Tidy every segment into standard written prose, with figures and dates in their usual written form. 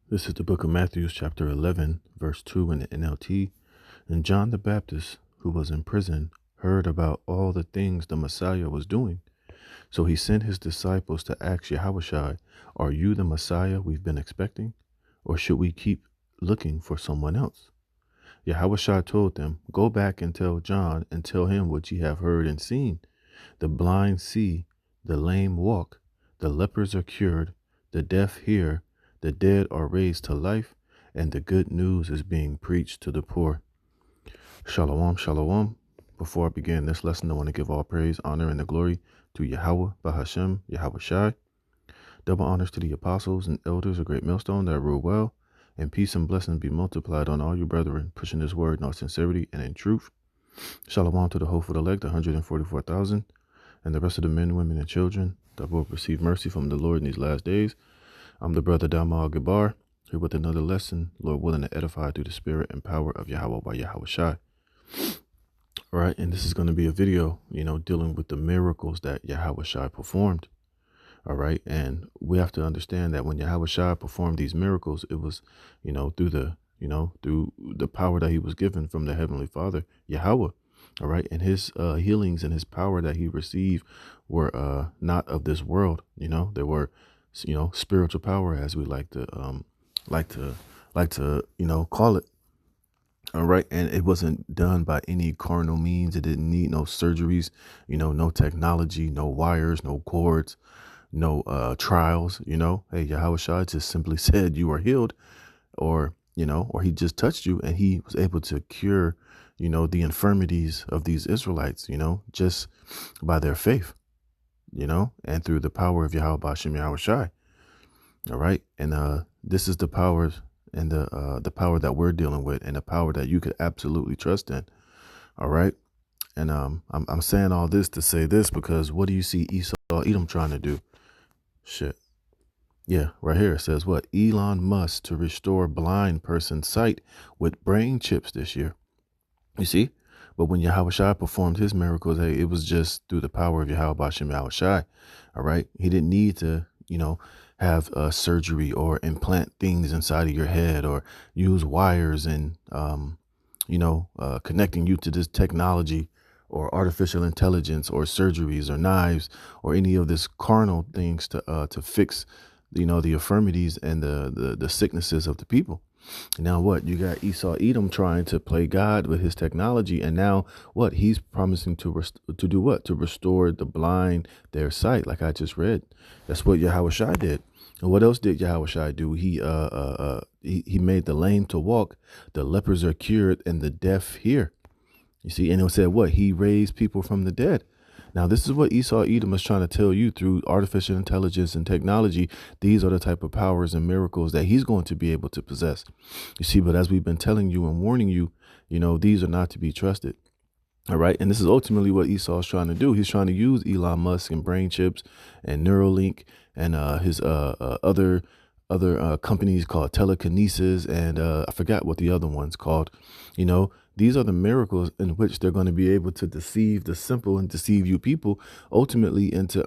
This is the book of Matthew, chapter 11, verse 2 in the NLT. And John the Baptist, who was in prison, heard about all the things the Messiah was doing. So he sent his disciples to ask Yahushua, "Are you the Messiah we've been expecting? Or should we keep looking for someone else?" Yahushua told them, "Go back and tell John and tell him what ye have heard and seen. The blind see, the lame walk, the lepers are cured, the deaf hear, the dead are raised to life, and the good news is being preached to the poor." Shalom, shalom. Before I begin this lesson, I want to give all praise, honor, and the glory to Yahweh, Bahashem, Yahweh Shai. Double honors to the apostles and elders of Great Millstone that rule well, and peace and blessings be multiplied on all you brethren, pushing this word in all sincerity and in truth. Shalom to the hopeful elect, 144,000, and the rest of the men, women, and children that will receive mercy from the Lord in these last days. I'm the brother Dama Gabar, here with another lesson, Lord willing, to edify through the spirit and power of Yahweh by Yahweh Shai. All right, and this is going to be a video, dealing with the miracles that Yahweh Shai performed. All right, and we have to understand that when Yahweh Shai performed these miracles, it was, through the power that he was given from the Heavenly Father, Yahweh. All right, and his healings and his power that he received were not of this world. They were, spiritual power, as we like to call it. All right. And it wasn't done by any carnal means. It didn't need no surgeries, no technology, no wires, no cords, no trials. Hey, Yahweh Shai just simply said you are healed, or he just touched you and he was able to cure, the infirmities of these Israelites, just by their faith, and through the power of Yahweh Bashem Yahweh Shai. All right. And this is the power and the power that we're dealing with, and the power that you could absolutely trust in. All right. And I'm saying all this to say this, because what do you see Esau Edom trying to do? Shit. Yeah, right here it says what? Elon Musk to restore blind person sight with brain chips this year. You see? But when Yahweh Shai performed his miracles, hey, it was just through the power of Yahweh Bashem Yahweh Shai. All right. He didn't need to, have surgery or implant things inside of your head, or use wires and, connecting you to this technology or artificial intelligence or surgeries or knives or any of this carnal things to fix, the infirmities and the sicknesses of the people. Now what? You got Esau Edom trying to play God with his technology, and now what? He's promising to do what? To restore the blind their sight, like I just read. That's what Yahweh Shai did. And what else did Yahweh Shai do? He made the lame to walk, the lepers are cured, and the deaf hear. You see, and it said what? He raised people from the dead. Now, this is what Esau Edom is trying to tell you through artificial intelligence and technology. These are the type of powers and miracles that he's going to be able to possess. You see, but as we've been telling you and warning you, these are not to be trusted. All right. And this is ultimately what Esau is trying to do. He's trying to use Elon Musk and brain chips and Neuralink and his other companies called Telekinesis, and I forgot what the other one's called. These are the miracles in which they're going to be able to deceive the simple and deceive you people, ultimately into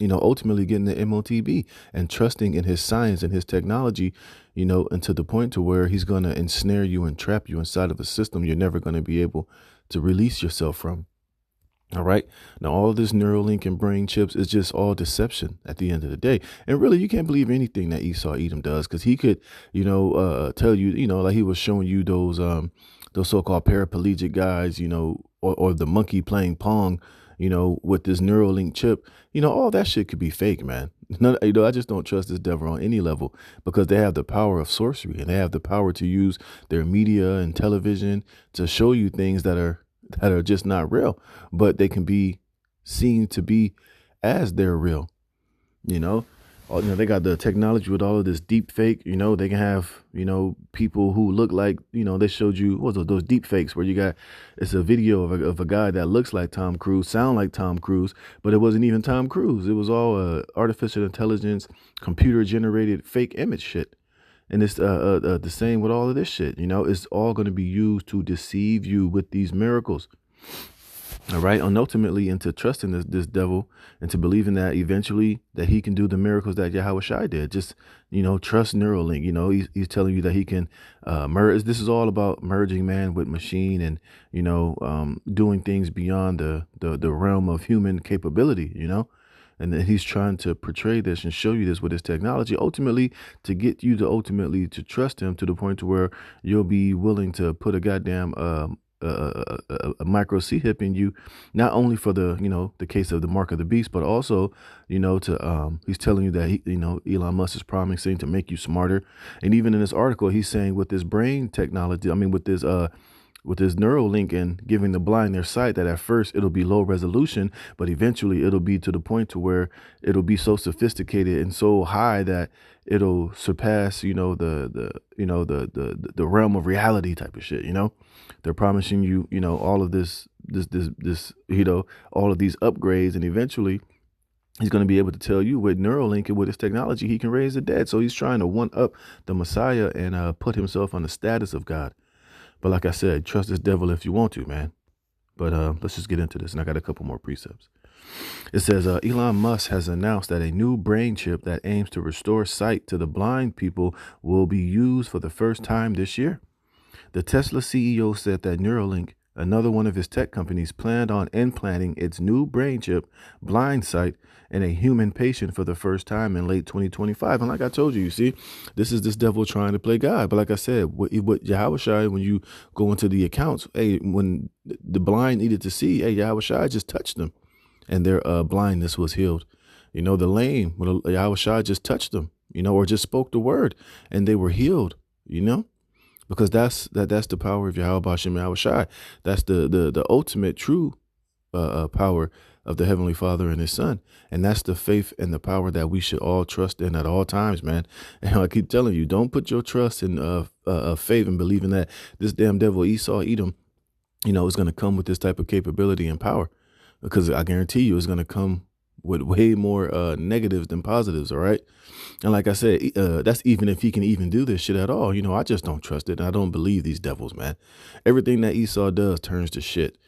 ultimately getting the MOTB and trusting in his science and his technology, and to the point to where he's going to ensnare you and trap you inside of a system you're never going to be able to release yourself from. All right. Now, all of this Neuralink and brain chips is just all deception at the end of the day. And really, you can't believe anything that Esau Edom does, because he could, tell you, like he was showing you those so-called paraplegic guys, or the monkey playing Pong, with this Neuralink chip, all that shit could be fake, man. I just don't trust this devil on any level, because they have the power of sorcery, and they have the power to use their media and television to show you things that are just not real, but they can be seen to be as they're real. They got the technology with all of this deep fake. They can have, people who look like, they showed you those deep fakes where it's a video of a guy that looks like Tom Cruise, sound like Tom Cruise, but it wasn't even Tom Cruise. It was all artificial intelligence, computer generated fake image shit. And it's the same with all of this shit. It's all going to be used to deceive you with these miracles. All right, and ultimately into trusting this devil, and to believing that eventually that he can do the miracles that Yahweh Shai did. Just trust Neuralink. He's telling you that he can merge. This is all about merging man with machine, and doing things beyond the realm of human capability. And then he's trying to portray this and show you this with his technology, ultimately to get you to ultimately to trust him to the point to where you'll be willing to put a goddamn a micro C hip in you, not only for the case of the mark of the beast, but also to he's telling you that Elon Musk is promising to make you smarter. And even in this article, he's saying with this brain technology, I mean with this neural link and giving the blind their sight, that at first it'll be low resolution, but eventually it'll be to the point to where it'll be so sophisticated and so high that it'll surpass the realm of reality type of shit. They're promising you all of this all of these upgrades, and eventually he's going to be able to tell you with Neuralink and with his technology he can raise the dead. So he's trying to one up the Messiah and put himself on the status of God. But like I said, trust this devil if you want to, man. But let's just get into this. And I got a couple more precepts. It says Elon Musk has announced that a new brain chip that aims to restore sight to the blind people will be used for the first time this year. The Tesla CEO said that Neuralink, another one of his tech companies, planned on implanting its new brain chip, BlindSight, in a human patient for the first time in late 2025. And like I told you, see, this is this devil trying to play God. But like I said, what Yahweh Shai, when you go into the accounts, hey, when the blind needed to see, hey, Yahweh Shai just touched them and their blindness was healed. The lame, when Yahweh Shai just touched them, or just spoke the word and they were healed, because that's the power of Yahweh Bashem Yahweh Shai. That's the ultimate true power of the Heavenly Father and His Son. And that's the faith and the power that we should all trust in at all times, man. And I keep telling you, don't put your trust in faith and believing that this damn devil Esau Edom, is going to come with this type of capability and power. Because I guarantee you it's going to come with way more negatives than positives, all right? And like I said, that's even if he can even do this shit at all. I just don't trust it. And I don't believe these devils, man. Everything that Esau does turns to shit.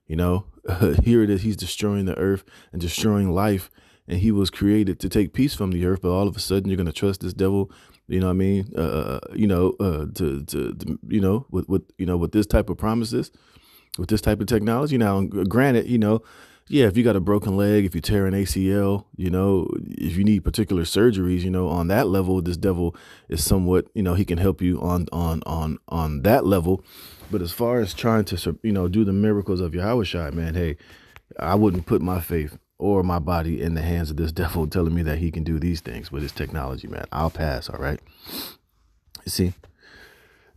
Here it is. He's destroying the earth and destroying life. And he was created to take peace from the earth. But all of a sudden, you're going to trust this devil, with this type of promises, with this type of technology. Now, granted, yeah, if you got a broken leg, if you tear an ACL, if you need particular surgeries, on that level, this devil is somewhat, he can help you on that level. But as far as trying to, do the miracles of Yahweh Shai, man, hey, I wouldn't put my faith or my body in the hands of this devil telling me that he can do these things with his technology, man. I'll pass. All right. You see,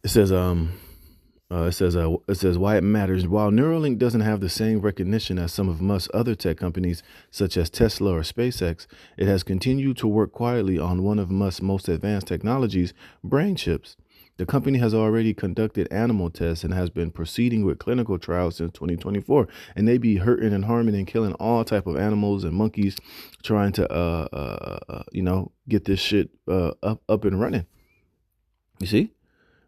it says, it says why it matters. While Neuralink doesn't have the same recognition as some of Musk's other tech companies, such as Tesla or SpaceX, it has continued to work quietly on one of Musk's most advanced technologies, brain chips. The company has already conducted animal tests and has been proceeding with clinical trials since 2024. And they be hurting and harming and killing all type of animals and monkeys, trying to get this shit up and running. You see?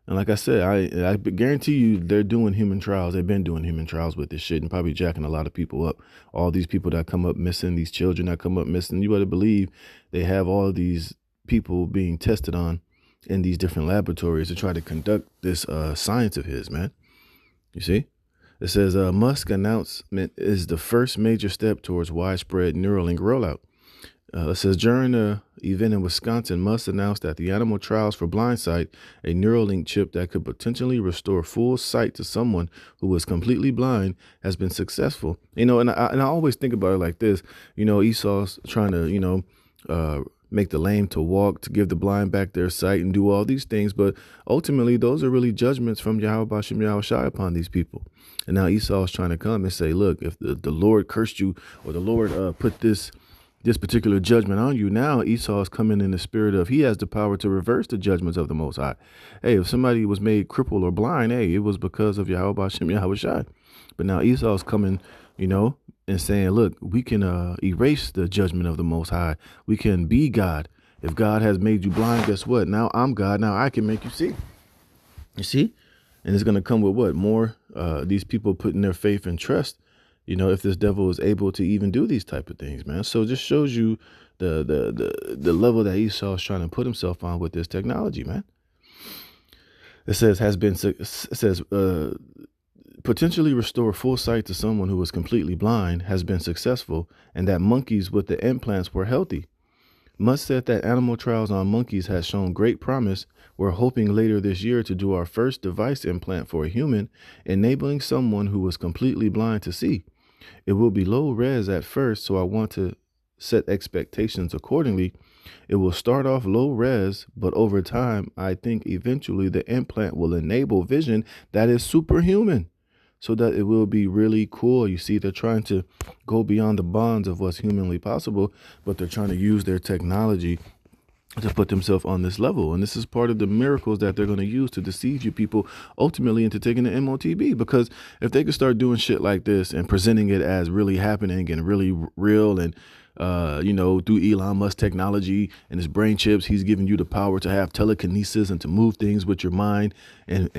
And like I said, I guarantee you they're doing human trials. They've been doing human trials with this shit and probably jacking a lot of people up. All these people that come up missing, these children that come up missing, you better believe they have all of these people being tested on in these different laboratories to try to conduct this science of his, man. You see? It says Musk announcement is the first major step towards widespread Neuralink rollout. It says during an event in Wisconsin, Musk announced that the animal trials for BlindSight, a Neuralink chip that could potentially restore full sight to someone who was completely blind, has been successful. And I always think about it like this. Esau's trying to, make the lame to walk, to give the blind back their sight and do all these things. But ultimately, those are really judgments from Yahweh Bashem Yahweh Shai upon these people. And now Esau is trying to come and say, look, if the Lord cursed you or the Lord put this particular judgment on you, now Esau is coming in the spirit of he has the power to reverse the judgments of the Most High. Hey, if somebody was made crippled or blind, hey, it was because of Yahweh Bashem Yahweh Shai. But now Esau is coming, and saying, look, we can erase the judgment of the Most High. We can be God. If God has made you blind, guess what? Now I'm God. Now I can make you see. You see? And it's going to come with what? More these people putting their faith and trust if this devil is able to even do these type of things, man. So it just shows you the level that Esau is trying to put himself on with this technology, man. It says potentially restore full sight to someone who was completely blind has been successful, and that monkeys with the implants were healthy. Musk said that animal trials on monkeys has shown great promise. We're hoping later this year to do our first device implant for a human, enabling someone who was completely blind to see. It will be low res at first, so I want to set expectations accordingly. It will start off low res, but over time, I think eventually the implant will enable vision that is superhuman, so that it will be really cool. You see, they're trying to go beyond the bonds of what's humanly possible, but they're trying to use their technology to put themselves on this level. And this is part of the miracles that they're going to use to deceive you people ultimately into taking the MOTB. Because if they could start doing shit like this and presenting it as really happening and really real, and through Elon Musk technology and his brain chips, he's giving you the power to have telekinesis and to move things with your mind, and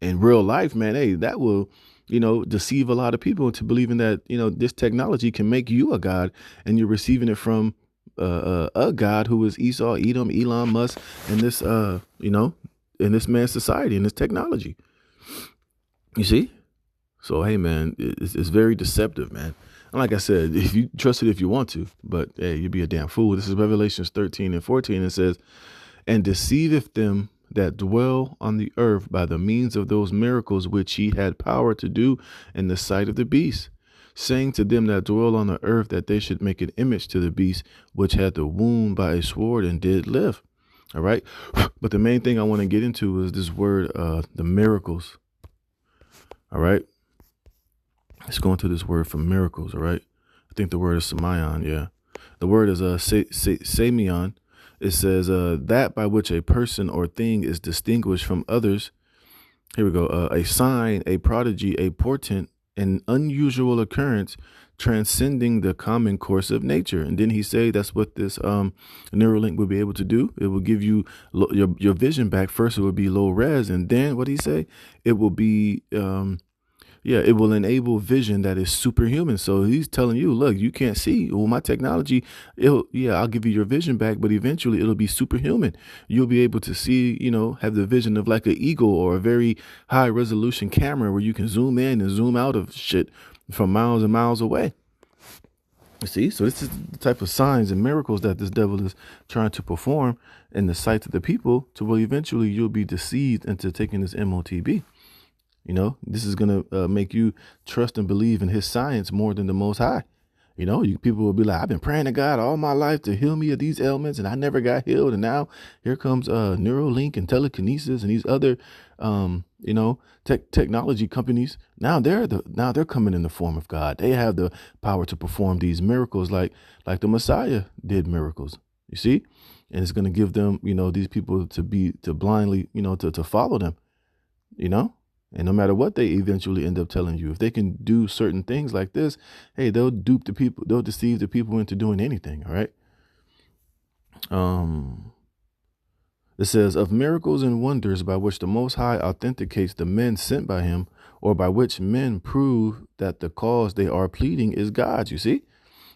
in real life, man, hey, that will, deceive a lot of people into believing that, this technology can make you a god, and you're receiving it from a god who is Esau, Edom, Elon Musk, and this, in this man's society, in this technology. You see? So, hey, man, it's very deceptive, man. And like I said, if you trust it if you want to, but hey, you'd be a damn fool. This is Revelations 13:14. It says, and deceiveth them that dwell on the earth by the means of those miracles which he had power to do in the sight of the beast, saying to them that dwell on the earth that they should make an image to the beast which had the wound by a sword and did live. All right. But the main thing I want to get into is this word, the miracles. All right. Let's go into this word for miracles. All right. I think the word is semion. Yeah. The word is semion. It says that by which a person or thing is distinguished from others. Here we go. A sign, a prodigy, a portent, an unusual occurrence transcending the common course of nature. And then he say that's what this Neuralink will be able to do. It will give you your vision back. First, it will be low res, and then what he say? It will be it will enable vision that is superhuman. So he's telling you, look, you can't see. Well, my technology, I'll give you your vision back, but eventually it'll be superhuman. You'll be able to see, have the vision of like an eagle or a very high resolution camera where you can zoom in and zoom out of shit from miles and miles away. You see, so this is the type of signs and miracles that this devil is trying to perform in the sight of the people, to where eventually you'll be deceived into taking this MOTB. This is going to make you trust and believe in his science more than the Most High. People will be like, I've been praying to God all my life to heal me of these ailments, and I never got healed. And now here comes Neuralink and Telekinesis and these other, technology companies. Now they're coming in the form of God. They have the power to perform these miracles like the Messiah did miracles. You see, and it's going to give them, these people to blindly, to follow them. And no matter what they eventually end up telling you, if they can do certain things like this, hey, they'll dupe the people, they'll deceive the people into doing anything. All right. It says, of miracles and wonders by which the Most High authenticates the men sent by him, or by which men prove that the cause they are pleading is God's. You see?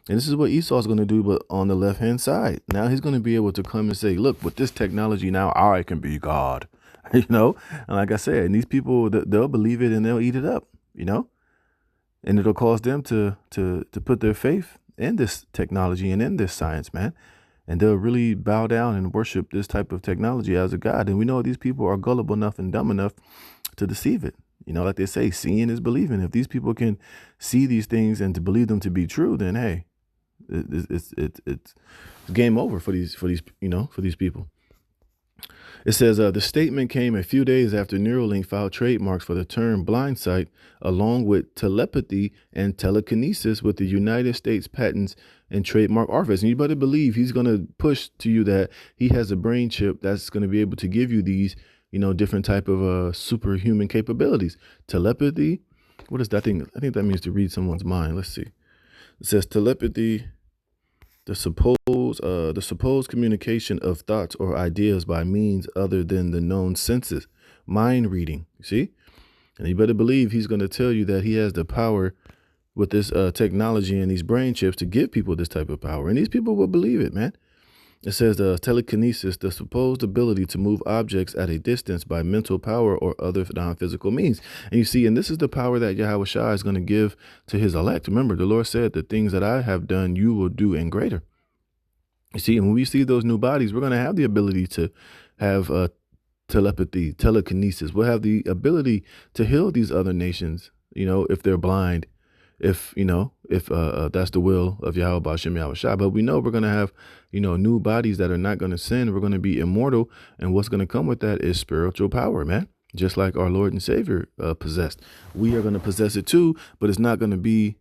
And this is what Esau's going to do, but on the left-hand side. Now he's going to be able to come and say, look, with this technology now, I can be God. And like I said, and these people, they'll believe it and they'll eat it up, and it'll cause them to put their faith in this technology and in this science, man. And they'll really bow down and worship this type of technology as a god. And we know these people are gullible enough and dumb enough to deceive it. Like they say, seeing is believing. If these people can see these things and to believe them to be true, then hey, it's game over for these people. It says the statement came a few days after Neuralink filed trademarks for the term blind sight, along with telepathy and telekinesis with the United States Patents and Trademark Office. And you better believe he's going to push to you that he has a brain chip that's going to be able to give you these, different type of superhuman capabilities. Telepathy. What is that thing? I think that means to read someone's mind. Let's see. It says telepathy. The supposed communication of thoughts or ideas by means other than the known senses. Mind reading. You see? And you better believe he's going to tell you that he has the power with this technology and these brain chips to give people this type of power. And these people will believe it, man. It says the telekinesis, the supposed ability to move objects at a distance by mental power or other non-physical means. And you see, and this is the power that Yahweh Shai is going to give to his elect. Remember, the Lord said, the things that I have done, you will do and greater. You see, and when we see those new bodies, we're going to have the ability to have telepathy, telekinesis. We'll have the ability to heal these other nations, if they're blind, if that's the will of Yahweh Ba'ashem Yahweh Shai. But we know we're going to have, new bodies that are not going to sin. We're going to be immortal. And what's going to come with that is spiritual power, man. Just like our Lord and Savior possessed. We are going to possess it too, but it's not going to be,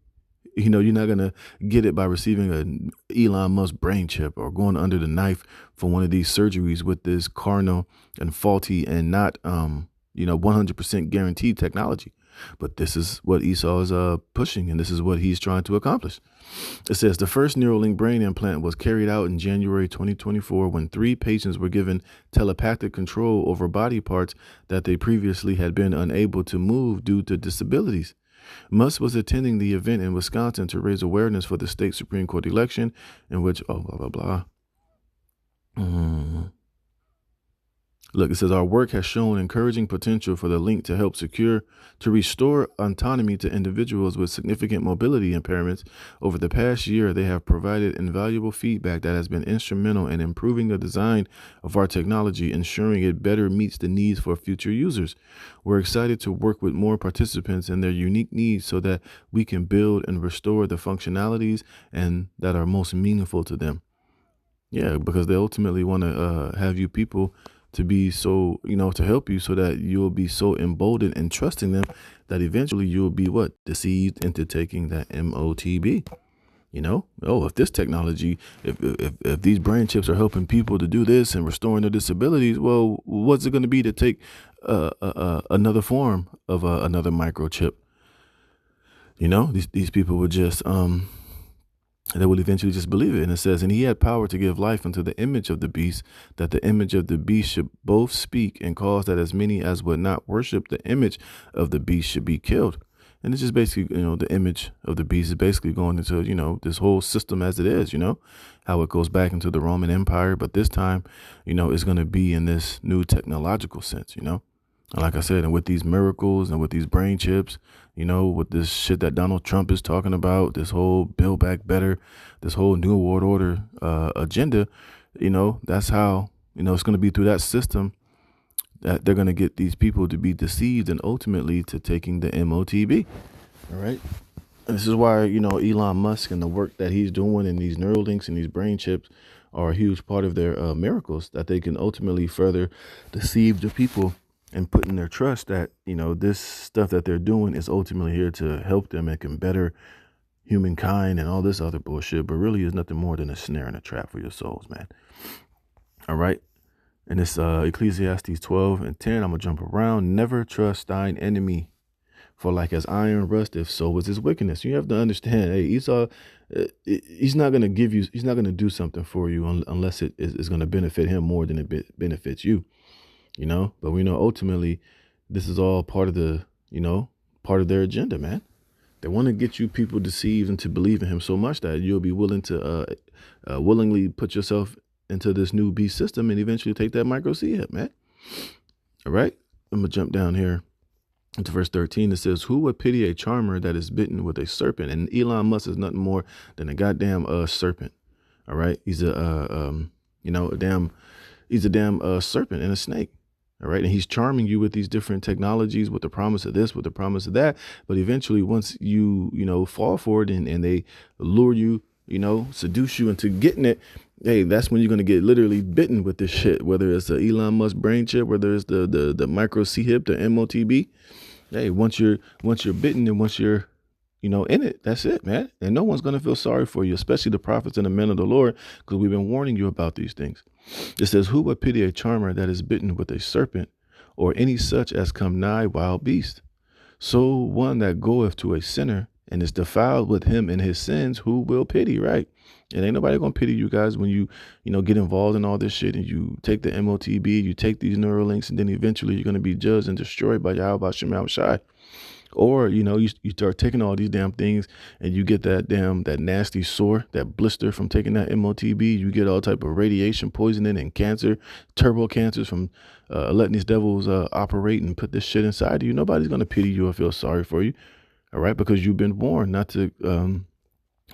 you're not going to get it by receiving an Elon Musk brain chip or going under the knife for one of these surgeries with this carnal and faulty and not, 100% guaranteed technology. But this is what Esau is pushing, and this is what he's trying to accomplish. It says the first Neuralink brain implant was carried out in January 2024 when 3 patients were given telepathic control over body parts that they previously had been unable to move due to disabilities. Musk was attending the event in Wisconsin to raise awareness for the state Supreme Court election in which, blah, blah, blah. Look, it says our work has shown encouraging potential for the link to help restore autonomy to individuals with significant mobility impairments. Over the past year, they have provided invaluable feedback that has been instrumental in improving the design of our technology, ensuring it better meets the needs for future users. We're excited to work with more participants and their unique needs so that we can build and restore the functionalities and that are most meaningful to them. Yeah, because they ultimately want to have you people to be so, to help you so that you'll be so emboldened and trusting them that eventually you'll be deceived into taking that MOTB. If this technology, if these brain chips are helping people to do this and restoring their disabilities, well, what's it going to be to take another form of another microchip? These people would just they will eventually just believe it. And it says, and he had power to give life unto the image of the beast, that the image of the beast should both speak and cause that as many as would not worship the image of the beast should be killed. And it's just basically, the image of the beast is basically going into, this whole system as it is, how it goes back into the Roman Empire. But this time, it's going to be in this new technological sense, And like I said, and with these miracles and with these brain chips, with this shit that Donald Trump is talking about, this whole Build Back Better, this whole New World Order agenda, that's how, it's going to be through that system that they're going to get these people to be deceived and ultimately to taking the MOTB. All right. And this is why, Elon Musk and the work that he's doing and these Neuralinks and these brain chips are a huge part of their miracles that they can ultimately further deceive the people and putting their trust that, this stuff that they're doing is ultimately here to help them and can better humankind and all this other bullshit, but really is nothing more than a snare and a trap for your souls, man. All right. And it's Ecclesiastes 12:10. I'm going to jump around. Never trust thine enemy, for like as iron rusteth, so is his wickedness. You have to understand, hey, Esau, he's not going to do something for you unless it is going to benefit him more than it benefits you. But we know ultimately this is all part of part of their agenda, man. They want to get you people deceived and to believe in him so much that you'll be willing to willingly put yourself into this new beast system and eventually take that micro C hit, man. All right. I'm going to jump down here into verse 13. It says, who would pity a charmer that is bitten with a serpent? And Elon Musk is nothing more than a goddamn serpent. All right. He's a damn serpent and a snake. All right. And he's charming you with these different technologies, with the promise of this, with the promise of that. But eventually, once you, fall for it and they lure you, seduce you into getting it, hey, that's when you're going to get literally bitten with this shit, whether it's the Elon Musk brain chip, whether it's the micro C-hip, the MOTB. Hey, once you're bitten and once you're, in it, that's it, man. And no one's going to feel sorry for you, especially the prophets and the men of the Lord, because we've been warning you about these things. It says, who would pity a charmer that is bitten with a serpent, or any such as come nigh wild beast? So one that goeth to a sinner and is defiled with him in his sins, who will pity, right? And ain't nobody gonna pity you guys when you get involved in all this shit and you take the MOTB, you take these Neuralinks, and then eventually you're gonna be judged and destroyed by Yahweh Shem Shai. Or, you start taking all these damn things and you get that nasty sore, that blister from taking that MOTB. You get all type of radiation poisoning and cancer, turbo cancers from letting these devils operate and put this shit inside of you. Nobody's going to pity you or feel sorry for you. All right. Because you've been warned not to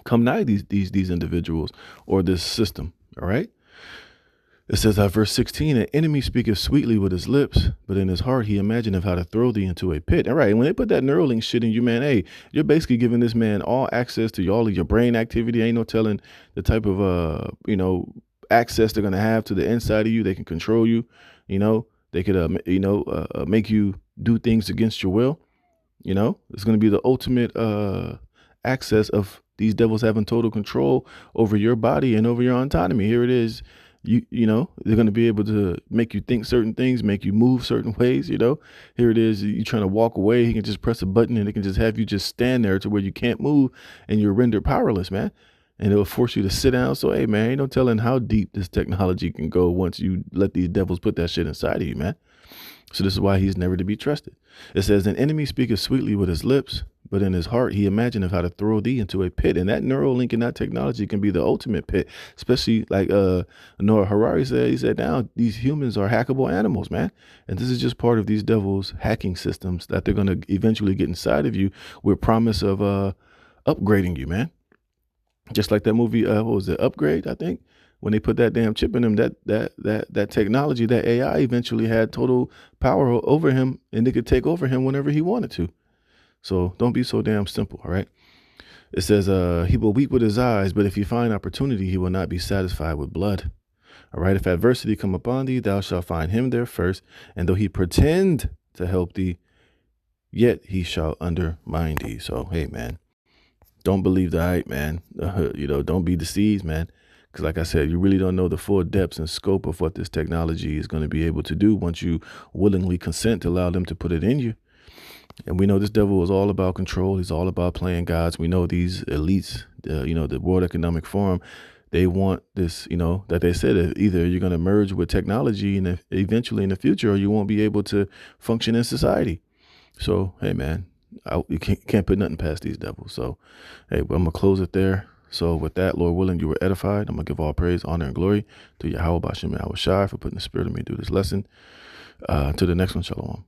come nigh these individuals or this system. All right. It says, verse 16, an enemy speaketh sweetly with his lips, but in his heart he imagineth how to throw thee into a pit. All right, when they put that Neuralink shit in you, man, hey, you're basically giving this man all access to all of your brain activity. Ain't no telling the type of, access they're going to have to the inside of you. They can control you. They could, make you do things against your will. It's going to be the ultimate access of these devils having total control over your body and over your autonomy. Here it is. They're going to be able to make you think certain things, make you move certain ways. Here it is. You trying to walk away. He can just press a button and it can just have you just stand there to where you can't move and you're rendered powerless, man. And it'll force you to sit down. So, hey, man, ain't no telling how deep this technology can go once you let these devils put that shit inside of you, man. So this is why he's never to be trusted. It says, an enemy speaketh sweetly with his lips, but in his heart he imagineth how to throw thee into a pit. And that Neuralink and that technology can be the ultimate pit, especially like Noah Harari said. He said, now these humans are hackable animals, man. And this is just part of these devils' hacking systems that they're going to eventually get inside of you with promise of upgrading you, man. Just like that movie, what was it, Upgrade, I think? When they put that damn chip in him, that technology, that AI eventually had total power over him, and they could take over him whenever he wanted to. So don't be so damn simple, all right? It says, he will weep with his eyes, but if he find opportunity, he will not be satisfied with blood. All right, if adversity come upon thee, thou shalt find him there first, and though he pretend to help thee, yet he shall undermine thee. So, hey, man, don't believe the hype, man. Don't be deceived, man. Because like I said, you really don't know the full depths and scope of what this technology is going to be able to do once you willingly consent to allow them to put it in you. And we know this devil is all about control. He's all about playing gods. We know these elites, the World Economic Forum, they want this, that they said either you're going to merge with technology and eventually in the future, or you won't be able to function in society. So, hey, man, you can't put nothing past these devils. So, hey, I'm going to close it there. So with that, Lord willing, you were edified. I'm going to give all praise, honor, and glory to Yahweh Bashem Yahweh Shai for putting the spirit in me to do this lesson. To the next one, shalom.